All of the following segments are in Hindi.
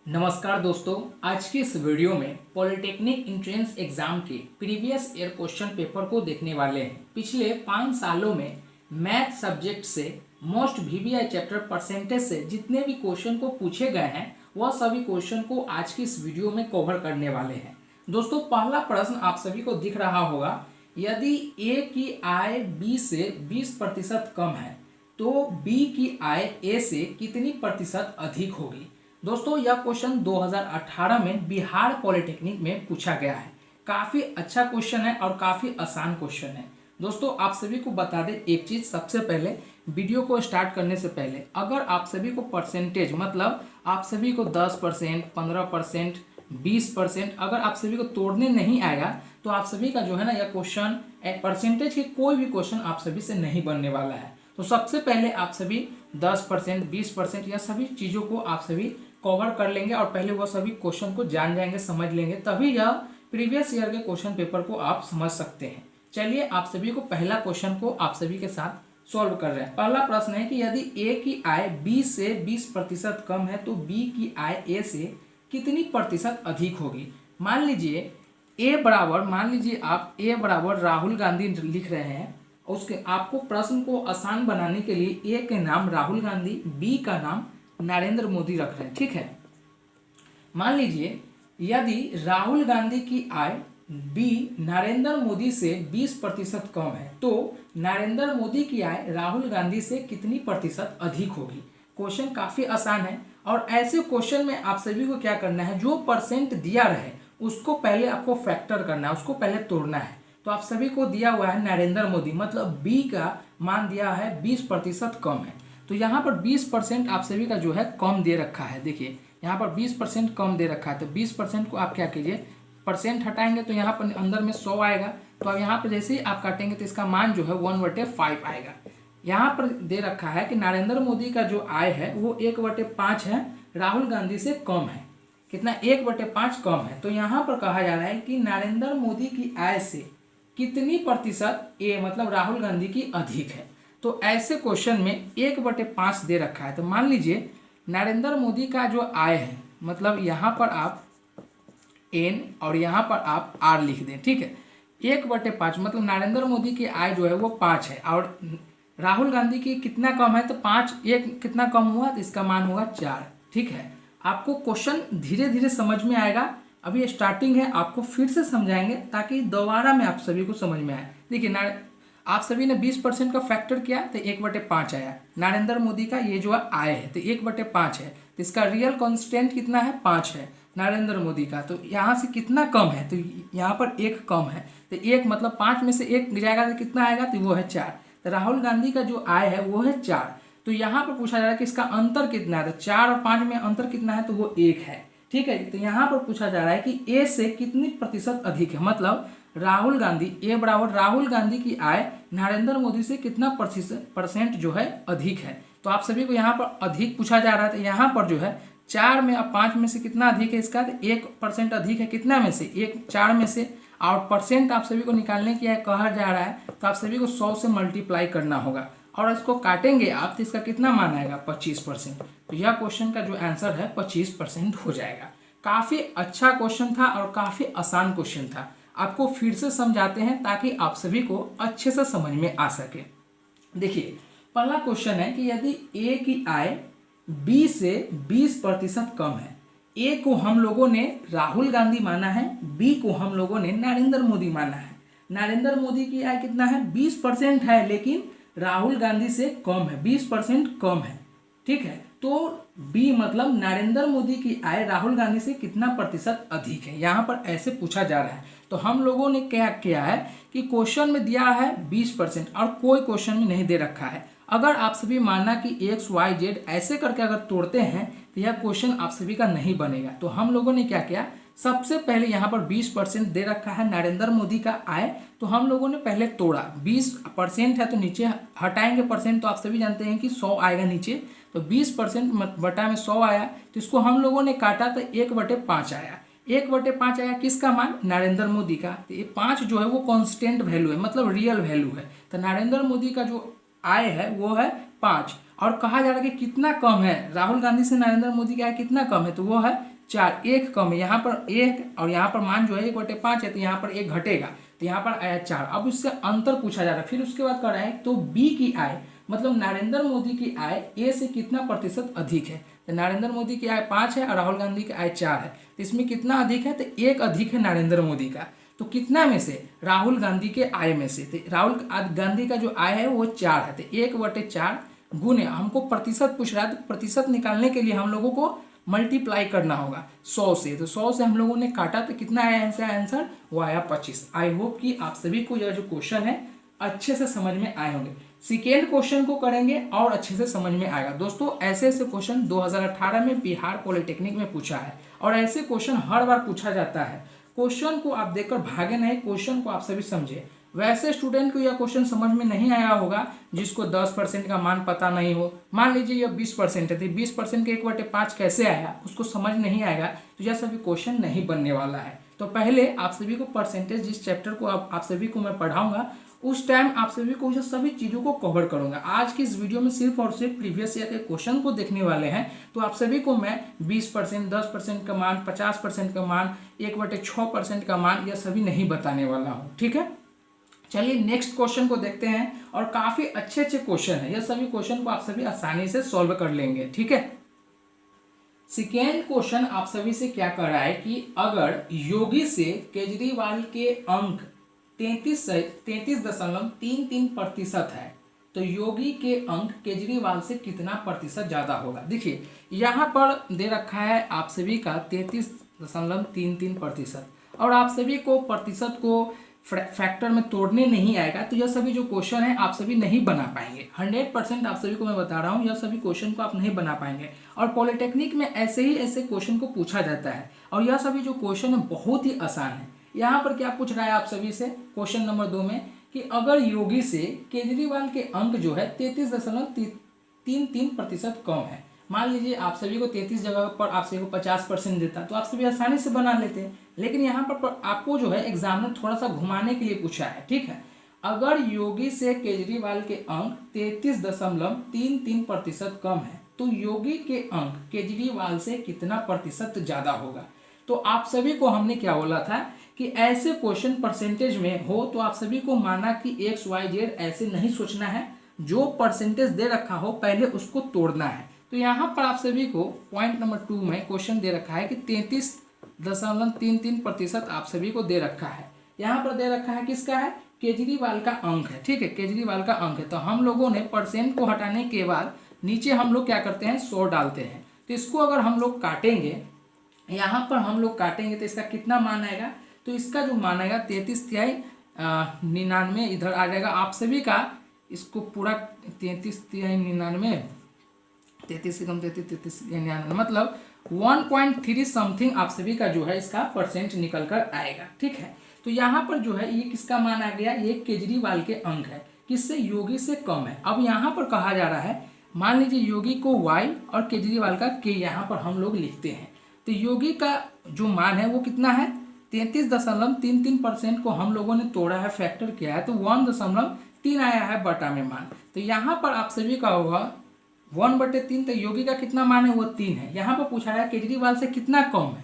नमस्कार दोस्तों, आज की इस वीडियो में पॉलिटेक्निक एंट्रेंस एग्जाम के प्रीवियस ईयर क्वेश्चन पेपर को देखने वाले हैं। पिछले 5 सालों में मैथ सब्जेक्ट से मोस्ट वीवीआई चैप्टर परसेंटेज से जितने भी क्वेश्चन को पूछे गए हैं वह सभी क्वेश्चन को आज की इस वीडियो में कवर करने वाले हैं। दोस्तों, पहला प्रश्न आप सभी को दिख रहा होगा, यदि ए की आय बी से 20% कम है तो बी की आय ए से कितनी प्रतिशत अधिक होगी। दोस्तों, यह क्वेश्चन 2018 में बिहार पॉलिटेक्निक में पूछा गया है। काफ़ी अच्छा क्वेश्चन है और काफ़ी आसान क्वेश्चन है। दोस्तों, आप सभी को बता दें एक चीज़, सबसे पहले वीडियो को स्टार्ट करने से पहले अगर आप सभी को परसेंटेज मतलब आप सभी को 10%, 15%, 20% अगर आप सभी को तोड़ने नहीं आएगा तो आप सभी का जो है ना यह क्वेश्चन परसेंटेज के कोई भी क्वेश्चन आप सभी से नहीं बनने वाला है। तो सबसे पहले आप सभी 10%, 20% या सभी चीज़ों को आप सभी कवर कर लेंगे और पहले वह सभी क्वेश्चन को जान जाएंगे, समझ लेंगे, तभी यह प्रीवियस ईयर के क्वेश्चन पेपर को आप समझ सकते हैं। चलिए आप सभी को पहला क्वेश्चन को आप सभी के साथ सॉल्व कर रहे हैं। पहला प्रश्न है कि यदि ए की आय बी से 20% कम है तो बी की आय ए से कितनी प्रतिशत अधिक होगी। मान लीजिए आप ए बराबर राहुल गांधी लिख रहे हैं। उसके आपको प्रश्न को आसान बनाने के लिए ए के नाम राहुल गांधी, बी का नाम नरेंद्र मोदी रख रहे हैं। ठीक है, मान लीजिए यदि राहुल गांधी की आय बी नरेंद्र मोदी से 20% कम है तो नरेंद्र मोदी की आय राहुल गांधी से कितनी प्रतिशत अधिक होगी। क्वेश्चन काफी आसान है और ऐसे क्वेश्चन में आप सभी को क्या करना है, जो परसेंट दिया रहे उसको पहले आपको फैक्टर करना है, उसको पहले तोड़ना है। तो आप सभी को दिया हुआ है नरेंद्र मोदी, मतलब बी का मान दिया है 20% कम है। तो यहाँ पर 20% आप सभी का जो है कम दे रखा है। देखिए यहाँ पर 20% कम दे रखा है, तो 20% को आप क्या कीजिए, परसेंट हटाएंगे तो यहाँ पर अंदर में 100 आएगा। तो अब यहाँ पर जैसे ही आप काटेंगे तो इसका मान जो है 1/5 आएगा। यहाँ पर दे रखा है कि नरेंद्र मोदी का जो आय है वो 1/5 है, राहुल गांधी से कम है। कितना, 1/5 कम है। तो यहाँ पर कहा जा रहा है कि नरेंद्र मोदी की आय से कितनी प्रतिशत ए मतलब राहुल गांधी की अधिक है। तो ऐसे क्वेश्चन में 1/5 दे रखा है। तो मान लीजिए नरेंद्र मोदी का जो आय है, मतलब यहाँ पर आप एन और यहाँ पर आप आर लिख दें। ठीक है, 1/5 मतलब नरेंद्र मोदी की आय जो है वो 5 है और राहुल गांधी की कितना कम है, तो 5 1 कितना कम हुआ, तो इसका मान होगा 4। ठीक है, आपको क्वेश्चन धीरे धीरे समझ में आएगा। अभी स्टार्टिंग है, आपको फिर से समझाएंगे ताकि दोबारा में आप सभी को समझ में आए। देखिए आप सभी ने 20% का फैक्टर किया तो 1/5 आया। नरेंद्र मोदी का ये जो आय है तो 1/5 है, तो इसका रियल कांस्टेंट कितना है, 5 है नरेंद्र मोदी का। तो यहाँ से कितना कम है, तो यहाँ पर 1 कम है, तो 1 मतलब 5 में से 1 जाएगा तो कितना आएगा, तो वो है 4। तो राहुल गांधी का जो आय है वो है 4। तो यहाँ पर पूछा जा रहा है कि इसका अंतर कितना है, तो 4 और 5 में अंतर कितना है, तो वो 1 है। ठीक है, तो यहाँ पर पूछा जा रहा है कि ए से कितनी प्रतिशत अधिक है, मतलब राहुल गांधी, ए बराबर राहुल गांधी की आय नरेंद्र मोदी से कितना परसेंट जो है अधिक है। तो आप सभी को यहाँ पर अधिक पूछा जा रहा है, तो यहाँ पर जो है 4 में अब 5 में से कितना अधिक है इसका, 1% अधिक है। कितना में से, 4 में से, और परसेंट आप सभी को निकालने की कहा जा रहा है, तो आप सभी को 100 से मल्टीप्लाई करना होगा और इसको काटेंगे आप तो इसका कितना मान आएगा, 25%। तो यह क्वेश्चन का जो आंसर है 25% हो जाएगा। काफ़ी अच्छा क्वेश्चन था और काफ़ी आसान क्वेश्चन था। आपको फिर से समझाते हैं ताकि आप सभी को अच्छे से समझ में आ सके। देखिए पहला क्वेश्चन है कि यदि ए की आय बी से 20% कम है, ए को हम लोगों ने राहुल गांधी माना है, बी को हम लोगों ने नरेंद्र मोदी माना है। नरेंद्र मोदी की आय कितना है, 20% है, लेकिन राहुल गांधी से कम है, 20% कम है। ठीक है, तो बी मतलब नरेंद्र मोदी की आय राहुल गांधी से कितना प्रतिशत अधिक है, यहाँ पर ऐसे पूछा जा रहा है। तो हम लोगों ने क्या किया है कि क्वेश्चन में दिया है 20% और कोई क्वेश्चन में नहीं दे रखा है। अगर आप सभी मानना कि एक्स वाई जेड ऐसे करके अगर तोड़ते हैं तो यह क्वेश्चन आप सभी का नहीं बनेगा। तो हम लोगों ने क्या किया, सबसे पहले यहाँ पर 20% दे रखा है नरेंद्र मोदी का आय, तो हम लोगों ने पहले तोड़ा। 20% है तो नीचे हटाएंगे परसेंट, तो आप सभी जानते हैं कि 100 आएगा नीचे, तो 20% बटा में 100 आया, तो इसको हम लोगों ने काटा तो 1/5 आया। 1/5 आया किसका मान, नरेंद्र मोदी का। तो ये 5 जो है वो कांस्टेंट वैल्यू है, मतलब रियल वैल्यू है। तो नरेंद्र मोदी का जो आय है वो है 5 और कहा जा रहा है कि कितना कम है, राहुल गांधी से नरेंद्र मोदी की आय कितना कम है, तो वो है 4, एक कम है, यहाँ पर 1 और यहाँ पर मान जो है 1/5 है, तो यहाँ पर 1 घटेगा, तो यहाँ पर आया 4। अब इससे अंतर पूछा जा रहा है। फिर उसके बाद कर रहा है तो बी की आय, मतलब नरेंद्र मोदी की आय ए से कितना प्रतिशत अधिक है। तो नरेंद्र मोदी की आय 5 है और राहुल गांधी की आय 4 है, तो इसमें कितना अधिक है, तो 1 अधिक है नरेंद्र मोदी का। तो कितना में से, राहुल गांधी के आय में से। तो राहुल गांधी का जो आय है वो 4 है, तो 1/4 गुने, हमको प्रतिशत पूछ रहा है, तो प्रतिशत निकालने के लिए हम लोगों को मल्टीप्लाई करना होगा 100 से। तो 100 से हम लोगों ने काटा तो कितना आया आंसर, वो आया 25। आई होप कि आप सभी को यह जो क्वेश्चन है अच्छे से समझ में आए होंगे। सेकेंड क्वेश्चन को करेंगे और अच्छे से समझ में आएगा। दोस्तों ऐसे ऐसे क्वेश्चन 2018 में बिहार पॉलिटेक्निक में पूछा है और ऐसे क्वेश्चन हर बार पूछा जाता है। क्वेश्चन को आप देखकर भागे नहीं, क्वेश्चन को आप सभी समझे। वैसे स्टूडेंट को यह क्वेश्चन समझ में नहीं आया होगा जिसको 10% का मान पता नहीं हो। मान लीजिए यह 20% है, तो 20% के 1/5 कैसे आया, उसको समझ नहीं आएगा, तो यह सभी क्वेश्चन नहीं बनने वाला है। तो पहले आप सभी को परसेंटेज, जिस चैप्टर को आप सभी को मैं पढ़ाऊंगा उस टाइम आप सभी को ये सभी चीज़ों को कवर करूंगा। आज की इस वीडियो में सिर्फ और सिर्फ प्रीवियस ईयर के क्वेश्चन को देखने वाले हैं, तो आप सभी को मैं 20%, 10% का मान, 50% का मान, 1/6% का मान, यह सभी नहीं बताने वाला हूँ। ठीक है, चलिए नेक्स्ट क्वेश्चन को देखते हैं। और काफी अच्छे अच्छे क्वेश्चन है, यह सभी क्वेश्चन को आप सभी आसानी से सॉल्व कर लेंगे। ठीक है, सेकेंड क्वेश्चन आप सभी से क्या कर रहा है कि अगर योगी से केजरीवाल के अंक 33.33% है, तो योगी के अंक केजरीवाल से कितना प्रतिशत ज्यादा होगा। देखिए यहाँ पर दे रखा है आप सभी का 33.33%, और आप सभी को प्रतिशत को फैक्टर में तोड़ने नहीं आएगा, तो यह सभी जो क्वेश्चन है आप सभी नहीं बना पाएंगे। 100% आप सभी को मैं बता रहा हूँ, यह सभी क्वेश्चन को आप नहीं बना पाएंगे। और पॉलिटेक्निक में ऐसे ही ऐसे क्वेश्चन को पूछा जाता है, और यह सभी जो क्वेश्चन है बहुत ही आसान है। यहाँ पर क्या पूछ रहा है आप सभी से, क्वेश्चन नंबर 2 में, कि अगर योगी से केजरीवाल के अंक जो है 33.33% कम है। मान लीजिए आप सभी को 33 जगह पर आप सभी को 50% देता, तो आप सभी आसानी से बना लेते हैं। लेकिन यहाँ पर आपको जो है एग्जामिनर थोड़ा सा घुमाने के लिए पूछा है। ठीक है, अगर योगी से केजरीवाल के अंक 33.33% कम है, तो योगी के अंक केजरीवाल से कितना प्रतिशत ज्यादा होगा। तो आप सभी को हमने क्या बोला था कि ऐसे क्वेश्चन परसेंटेज में हो तो आप सभी को माना कि XYZ ऐसे नहीं सोचना है, जो परसेंटेज दे रखा हो पहले उसको तोड़ना है। तो यहाँ पर आप सभी को पॉइंट नंबर 2 में क्वेश्चन दे रखा है कि 33.33% आप सभी को दे रखा है। यहाँ पर दे रखा है किसका है, केजरीवाल का अंक है। ठीक है, केजरीवाल का अंक है। तो हम लोगों ने परसेंट को हटाने के बाद नीचे हम लोग क्या करते हैं, 100 डालते हैं। तो इसको अगर हम लोग काटेंगे, यहाँ पर हम लोग काटेंगे तो इसका कितना मान आएगा, तो इसका जो मान आएगा 33.99 इधर आ जाएगा। आप सभी का इसको पूरा 33.99, 33 से कम 33.99 मतलब 1.3 समथिंग आप सभी का जो है इसका परसेंट निकल कर आएगा। ठीक है, तो यहाँ पर जो है ये किसका मान आ गया, ये केजरीवाल के अंक है, किससे, योगी से कम है। अब यहाँ पर कहा जा रहा है, मान लीजिए योगी को Y और केजरीवाल का K यहाँ पर हम लोग लिखते हैं। तो योगी का जो मान है वो कितना है, 33.33% को हम लोगों ने तोड़ा है, फैक्टर किया है, तो 1.3 आया है बटा में मान। तो यहाँ पर आप सभी का होगा 1/3, तो योगी का कितना मान है, वो 3 है। यहाँ पर पूछा है केजरीवाल से कितना कम है,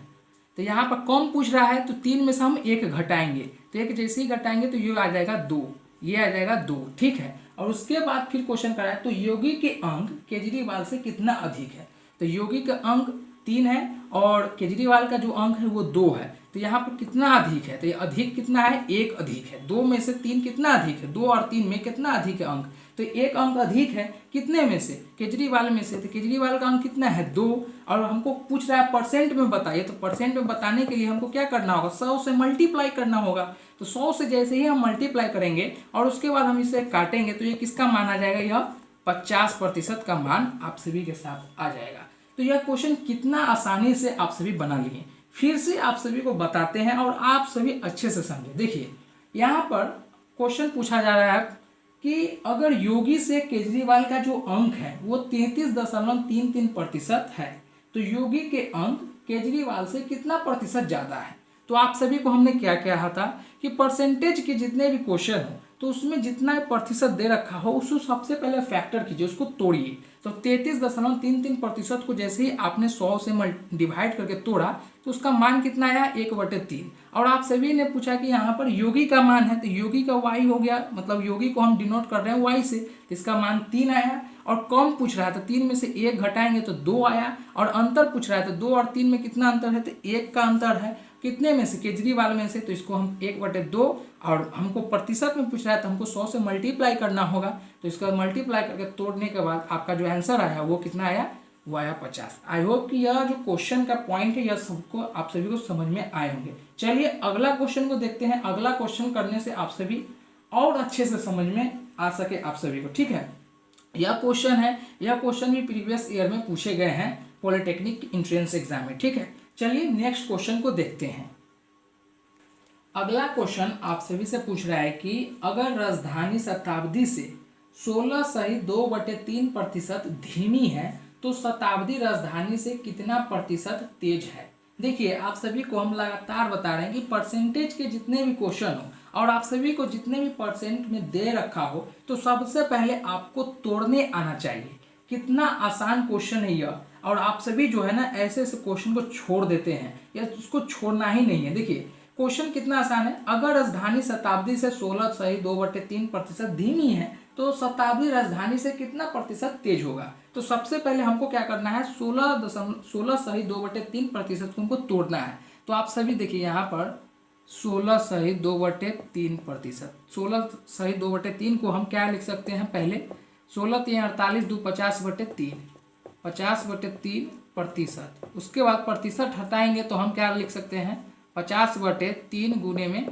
तो यहाँ पर कम पूछ रहा है, तो 3 में से हम 1 घटाएंगे, तो 1 जैसे ही घटाएंगे तो ये आ जाएगा 2, ये आ जाएगा 2। ठीक है, और उसके बाद फिर क्वेश्चन कराया तो योगी के अंक केजरीवाल से कितना अधिक है। तो योगी का अंक 3 है और केजरीवाल का जो अंक है वो 2 है। तो यहाँ पर कितना अधिक है, तो ये अधिक कितना है, 1 अधिक है। 2 में से 3 कितना अधिक है, 2 और 3 में कितना अधिक है अंक, तो 1 अंक अधिक है कितने में से, केजरीवाल में से। तो केजरीवाल का अंक कितना है, 2, और हमको पूछ रहा है परसेंट में बताइए। तो परसेंट में बताने के लिए हमको क्या करना होगा, 100 से मल्टीप्लाई करना होगा। तो 100 से जैसे ही हम मल्टीप्लाई करेंगे और उसके बाद हम इसे काटेंगे, तो ये किसका मान आ जाएगा, यह 50% का मान आप सभी के साथ आ जाएगा। तो यह क्वेश्चन कितना आसानी से आप सभी बना लिए, फिर से आप सभी को बताते हैं और आप सभी अच्छे से समझे। देखिए यहाँ पर क्वेश्चन पूछा जा रहा है कि अगर योगी से केजरीवाल का जो अंक है वो 33.33% है, तो योगी के अंक केजरीवाल से कितना प्रतिशत ज्यादा है। तो आप सभी को हमने क्या कहा था कि परसेंटेज के जितने भी क्वेश्चन हो तो उसमें जितना प्रतिशत दे रखा हो उसको सबसे पहले फैक्टर कीजिए, उसको तोड़िए। तो 33.33% को जैसे ही आपने 100 से डिवाइड करके तोड़ा तो उसका मान कितना आया 1/3। और आप सभी ने पूछा कि यहाँ पर योगी का मान है, तो योगी का y हो गया, मतलब योगी को हम डिनोट कर रहे हैं y से, तो इसका मान 3 आया। और कम पूछ रहा है तो 3 में से 1 घटाएंगे तो 2 आया। और अंतर पूछ रहा है तो 2 और 3 में कितना अंतर है, तो 1 का अंतर है। कितने में से, केजरीवाल में से, तो इसको हम 1/2। और हमको प्रतिशत में पूछ रहा है तो हमको 100 से मल्टीप्लाई करना होगा, तो इसका मल्टीप्लाई करके तोड़ने के बाद आपका जो आंसर आया वो कितना आया, वो आया 50। आई होप कि यह जो क्वेश्चन का पॉइंट है यह सबको आप सभी को समझ में आए होंगे। चलिए अगला क्वेश्चन को देखते हैं। अगला क्वेश्चन करने से आप सभी और अच्छे से समझ में आ सके आप सभी को, ठीक है। यह क्वेश्चन भी प्रीवियस ईयर में पूछे गए हैं पॉलिटेक्निक एंट्रेंस एग्जाम में, ठीक है। चलिए नेक्स्ट क्वेश्चन को देखते हैं। अगला क्वेश्चन आप सभी से पूछ रहा है कि अगर राजधानी शताब्दी से 16.2/3% धीमी है तो शताब्दी राजधानी से कितना प्रतिशत तेज है। देखिए आप सभी को हम लगातार बता रहे हैं कि परसेंटेज के जितने भी क्वेश्चन हो और आप सभी को जितने भी परसेंट में दे रखा हो तो सबसे पहले आपको तोड़ने आना चाहिए। कितना आसान क्वेश्चन है यह, और आप सभी जो है ना ऐसे ऐसे क्वेश्चन को छोड़ देते हैं, या उसको छोड़ना ही नहीं है। देखिए क्वेश्चन कितना आसान है। अगर राजधानी शताब्दी से 16.2/3% धीमी है तो शताब्दी राजधानी से कितना प्रतिशत तेज होगा। तो सबसे पहले हमको क्या करना है, 16.2/3% को हमको तोड़ना है। तो आप सभी देखिए यहाँ पर 16.2/3%, 16.2/3 को हम क्या लिख सकते हैं, पहले 16×3 = 48, 2 50/3, 50/3%। उसके बाद प्रतिशत हटाएंगे तो हम क्या लिख सकते हैं, 50/3 गुने में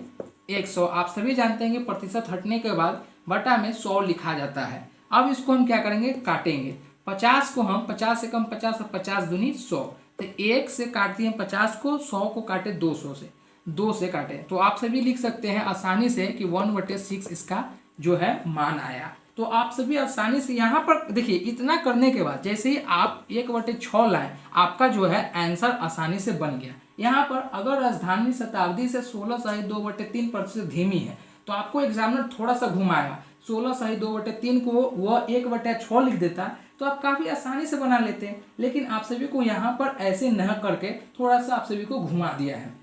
100। आप सभी जानते हैं कि प्रतिशत हटने के बाद बटा में 100 लिखा जाता है। अब इसको हम क्या करेंगे, काटेंगे। 50 को हम 50 से कम 50 और 50 दूनी 100, तो 1 से काट दिए 50 को, 100 को काटे 200 से, 2 से काटे। तो आप सभी लिख सकते हैं आसानी से कि 1/6 इसका जो है मान आया। तो आप सभी आसानी से यहाँ पर देखिए, इतना करने के बाद जैसे ही आप 1/6 लाए आपका जो है आंसर आसानी से बन गया। यहाँ पर अगर राजधानी शताब्दी से 16.2/3% धीमी है तो आपको एग्जामिनर थोड़ा सा घुमाया, 16.2/3 को वह 1/6 लिख देता तो आप काफ़ी आसानी से बना लेते हैं। लेकिन आप सभी को यहाँ पर ऐसे न करके थोड़ा सा आप सभी को घुमा दिया है।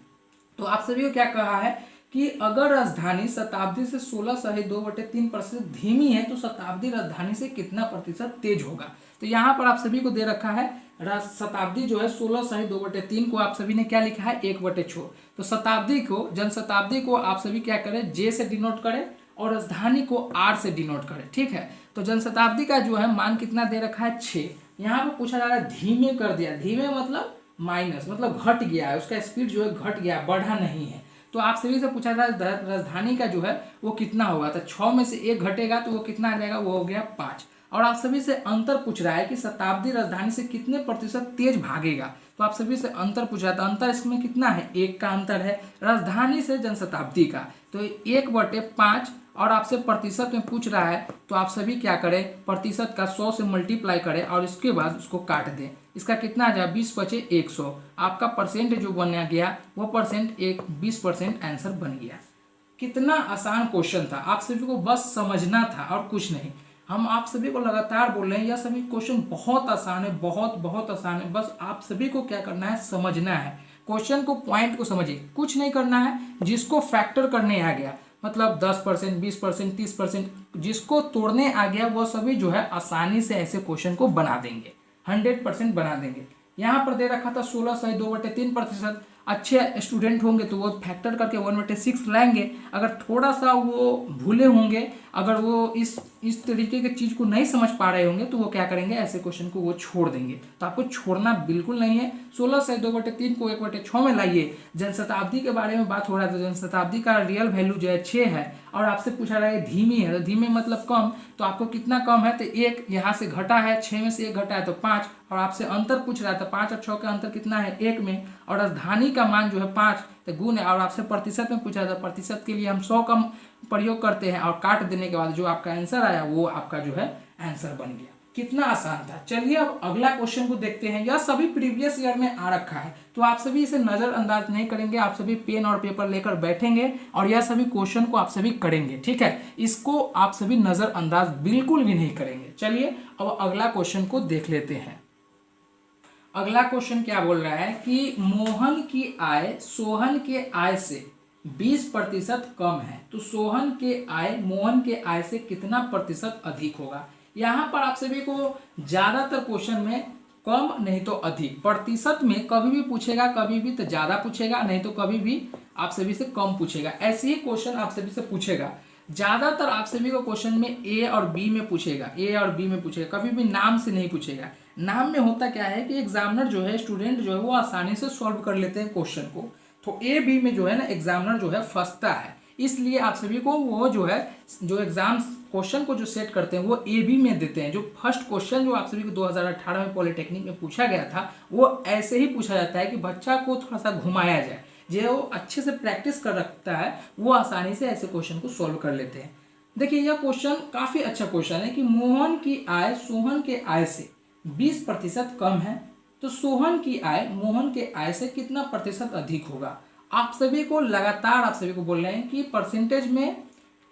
तो आप सभी को क्या कहा है कि अगर राजधानी शताब्दी से 16.2/3% धीमी है तो शताब्दी राजधानी से कितना प्रतिशत तेज होगा। तो यहाँ पर आप सभी को दे रखा है शताब्दी जो है 16.2/3 को आप सभी ने क्या लिखा है, 1/6। तो शताब्दी को, जनशताब्दी को आप सभी क्या करें, जे से डिनोट करें और राजधानी को आर से डिनोट करें, ठीक है। तो जनशताब्दी का जो है मान कितना दे रखा है, 6। यहाँ पर पूछा जा रहा है धीमे कर दिया, धीमे मतलब माइनस, मतलब घट गया है, उसका स्पीड जो है घट गया, बढ़ा नहीं है। तो आप सभी से पूछा था राजधानी का जो है वो कितना होगा, तो 6 में से 1 घटेगा तो वो कितना आ जाएगा, वो हो गया 5। और आप सभी से अंतर पूछ रहा है कि शताब्दी राजधानी से कितने प्रतिशत तेज भागेगा। तो आप सभी से अंतर पूछ रहा था, अंतर इसमें कितना है, 1 का अंतर है राजधानी से जनशताब्दी का, तो 1/5। और आपसे प्रतिशत में पूछ रहा है तो आप सभी क्या करें, प्रतिशत का 100 से मल्टीप्लाई करें और इसके बाद उसको काट दें। इसका कितना आ जाए, 20 बचे 100। आपका परसेंट जो बना गया वो परसेंट 20% आंसर बन गया। कितना आसान क्वेश्चन था, आप सभी को बस समझना था और कुछ नहीं। हम आप सभी को लगातार बोल रहे हैं यह सभी क्वेश्चन बहुत आसान है, बहुत आसान है। बस आप सभी को क्या करना है, समझना है क्वेश्चन को, पॉइंट को समझिए, कुछ नहीं करना है। जिसको फैक्टर करने आ गया, मतलब 10%, 20%, 30%, जिसको तोड़ने आ गया वो सभी जो है आसानी से ऐसे क्वेश्चन को बना देंगे, 100% बना देंगे। यहाँ पर दे रखा था 16.2/3%। अच्छे स्टूडेंट होंगे तो वो फैक्टर करके 1/6 लाएंगे। अगर थोड़ा सा वो भूले होंगे, अगर वो इस तरीके की चीज़ को नहीं समझ पा रहे होंगे तो वो क्या करेंगे, ऐसे क्वेश्चन को वो छोड़ देंगे। तो आपको छोड़ना बिल्कुल नहीं है। 16/2/3 को 1/6 में लाइए। जनशताब्दी के बारे में बात हो रहा है तो जनशताब्दी का रियल वैल्यू जो है 6 है और आपसे पूछा रहा है धीमी है, तो धीमी मतलब कम, तो आपको कितना कम है, तो 1 यहाँ से घटा है, 6 में से 1 घटा है तो 5। और आपसे अंतर पूछ रहा था, 5 और 6 का अंतर कितना है, 1 में। और राजधानी का मान जो है 5, तो गुण है। और आपसे प्रतिशत में पूछा था, प्रतिशत के लिए हम 100 का प्रयोग करते हैं और काट देने के बाद जो आपका आंसर आया वो आपका जो है आंसर बन गया। कितना आसान था। चलिए अब अगला क्वेश्चन को देखते हैं। यह सभी प्रीवियस ईयर में आ रखा है, तो आप सभी इसे नजरअंदाज नहीं करेंगे, आप सभी पेन और पेपर लेकर बैठेंगे और यह सभी क्वेश्चन को आप सभी करेंगे, ठीक है। इसको आप सभी नजरअंदाज बिल्कुल भी नहीं करेंगे। चलिए अब अगला क्वेश्चन को देख लेते हैं। अगला क्वेश्चन क्या बोल रहा है कि मोहन की आय सोहन के आय से 20% कम है, तो सोहन के आय मोहन के आय से कितना प्रतिशत अधिक होगा। यहाँ पर आप सभी को ज्यादातर क्वेश्चन में कम नहीं तो अधिक, प्रतिशत में कभी भी पूछेगा, कभी भी तो ज्यादा पूछेगा, नहीं तो कभी भी आप सभी से कम पूछेगा। ऐसे ही क्वेश्चन आप सभी से पूछेगा। ज्यादातर आप सभी को क्वेश्चन में ए और बी में पूछेगा, ए और बी में पूछेगा, कभी भी नाम से नहीं पूछेगा। नाम में होता क्या है कि एग्जामिनर जो है, स्टूडेंट जो है वो आसानी से सॉल्व कर लेते हैं क्वेश्चन को, तो ए बी में जो है ना एग्जामिनर जो है फंसता है। इसलिए आप सभी को वो जो है जो एग्जाम क्वेश्चन को जो सेट करते हैं वो ए बी में देते हैं। जो फर्स्ट क्वेश्चन जो आप सभी को 2018 में पॉलिटेक्निक में पूछा गया था वो ऐसे ही पूछा जाता है कि बच्चा को थोड़ा सा घुमाया जाए, जो वो अच्छे से प्रैक्टिस कर रखता है वो आसानी से ऐसे क्वेश्चन को सॉल्व कर लेते हैं। देखिए यह क्वेश्चन काफी अच्छा क्वेश्चन है कि मोहन की आय सोहन के आय से 20% कम है, तो सोहन की आय मोहन के आय से कितना प्रतिशत अधिक होगा। आप सभी को लगातार आप सभी को बोल रहे हैं कि परसेंटेज में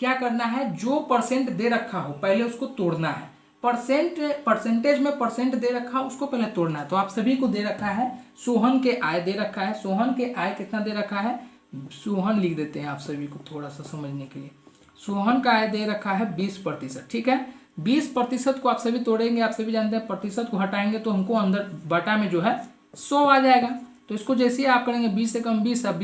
क्या करना है, जो परसेंट दे रखा हो पहले उसको तोड़ना है। परसेंटेज में परसेंट दे रखा है उसको पहले तोड़ना है। तो आप सभी को दे रखा है सोहन के आय दे रखा है, सोहन के आय कितना दे रखा है, सोहन लिख देते हैं आप सभी को थोड़ा सा समझने के लिए। सोहन का आय दे रखा है 20%, ठीक है। 20% को आप सभी तोड़ेंगे, आप सभी जानते हैं प्रतिशत को हटाएंगे तो हमको अंदर बटा में जो है 100 आ जाएगा। तो इसको जैसे ही आप करेंगे 20 से कम 20, अब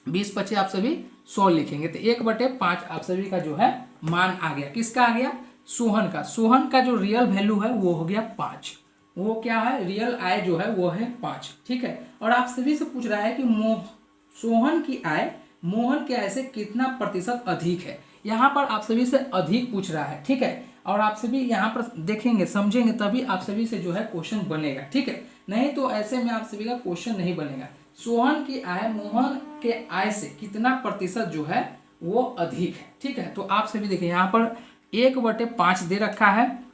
20 पचे आप सभी 100 लिखेंगे, तो 1/5 आप सभी का जो है मान आ गया। किसका आ गया, सोहन का। सोहन का जो रियल वैल्यू है वो हो गया 5। वो क्या है, रियल आय जो है वो है 5, ठीक है। और आप सभी से पूछ रहा है कि सोहन की आय मोहन के आय से कितना प्रतिशत अधिक है। यहाँ पर आप सभी से अधिक पूछ रहा है, ठीक है। और आप सभी यहाँ पर देखेंगे समझेंगे तभी आप सभी से जो है क्वेश्चन बनेगा, ठीक है। नहीं तो ऐसे में आप सभी का क्वेश्चन नहीं बनेगा। सोहन की आय मोहन के आय से कितना प्रतिशत जो है वो अधिक है, ठीक है। तो आप सभी देखिए यहाँ पर 1/5 दे रखा है,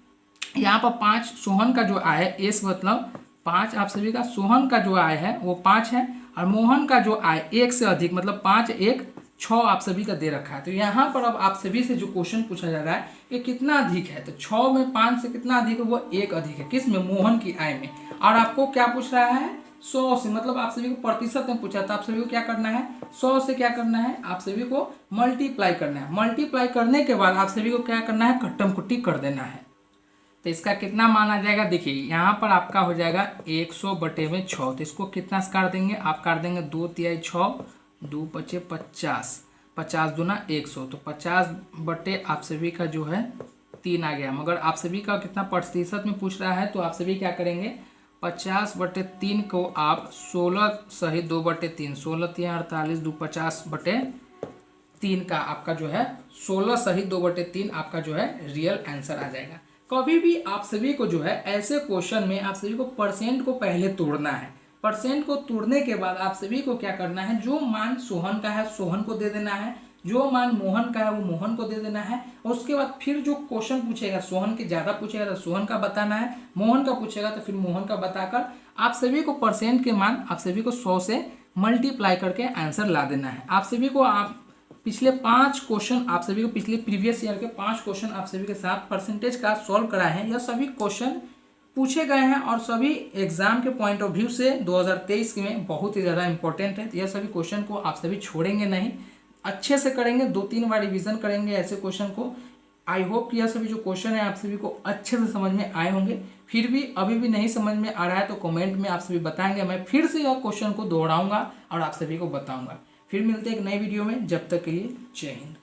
यहाँ पर 5 सोहन का जो आय है, एस मतलब 5 आप सभी का सोहन का जो आय है वो 5 है, और मोहन का जो आय 1 से अधिक मतलब 5 1 6 आप सभी का दे रखा है। तो यहाँ पर अब आप सभी से जो क्वेश्चन पूछा जा रहा है कि कितना अधिक है, तो 6 में 5 से कितना अधिक है, वो 1 अधिक है। किस में, मोहन की आय में। और आपको क्या पूछ रहा है, 100 से, मतलब आप सभी को प्रतिशत में पूछा था। आप सभी को क्या करना है, 100 से क्या करना है, आप सभी को मल्टीप्लाई करना है। मल्टीप्लाई करने के बाद आप सभी को क्या करना है, कट्टम कुट्टी कर देना है। तो इसका कितना मान आ जाएगा, देखिए यहाँ पर आपका हो जाएगा 100/6। तो इसको कितना काट देंगे, आप काट देंगे 2 तिहाई 6, 2 पचे 50, 50 दूना 100, तो 50 आप सभी का जो है 3 आ गया। मगर आप सभी का कितना प्रतिशत में पूछ रहा है, तो आप सभी क्या करेंगे, 50/3 को आप 16 सही 2/3, 16 3 48, 2 50/3 का आपका जो है 16 सही 2/3 आपका जो है रियल आंसर आ जाएगा। कभी भी आप सभी को जो है ऐसे क्वेश्चन में आप सभी को परसेंट को पहले तोड़ना है। परसेंट को तोड़ने के बाद आप सभी को क्या करना है, जो मान सोहन का है सोहन को दे देना है, जो मान मोहन का है वो मोहन को दे देना है। और उसके बाद फिर जो क्वेश्चन पूछेगा, सोहन के ज़्यादा पूछेगा तो सोहन का बताना है, मोहन का पूछेगा तो फिर मोहन का बताकर आप सभी को परसेंट के मान आप सभी को 100 से मल्टीप्लाई करके आंसर ला देना है। आप सभी को आप पिछले 5 क्वेश्चन आप सभी को पिछले प्रीवियस ईयर के 5 क्वेश्चन आप सभी के साथ परसेंटेज का सॉल्व कराए हैं। यह सभी क्वेश्चन पूछे गए हैं और सभी एग्जाम के पॉइंट ऑफ व्यू से 2023 में बहुत ही ज़्यादा इंपॉर्टेंट है। यह सभी क्वेश्चन को आप सभी छोड़ेंगे नहीं, अच्छे से करेंगे, 2-3 बार रिवीजन करेंगे ऐसे क्वेश्चन को। आई होप कि यह सभी जो क्वेश्चन है आप सभी को अच्छे से समझ में आए होंगे। फिर भी अभी भी नहीं समझ में आ रहा है तो कमेंट में आप सभी बताएंगे, मैं फिर से यह क्वेश्चन को दोहराऊंगा और आप सभी को बताऊंगा। फिर मिलते हैं एक नई वीडियो में, जब तक के लिए जय हिंद।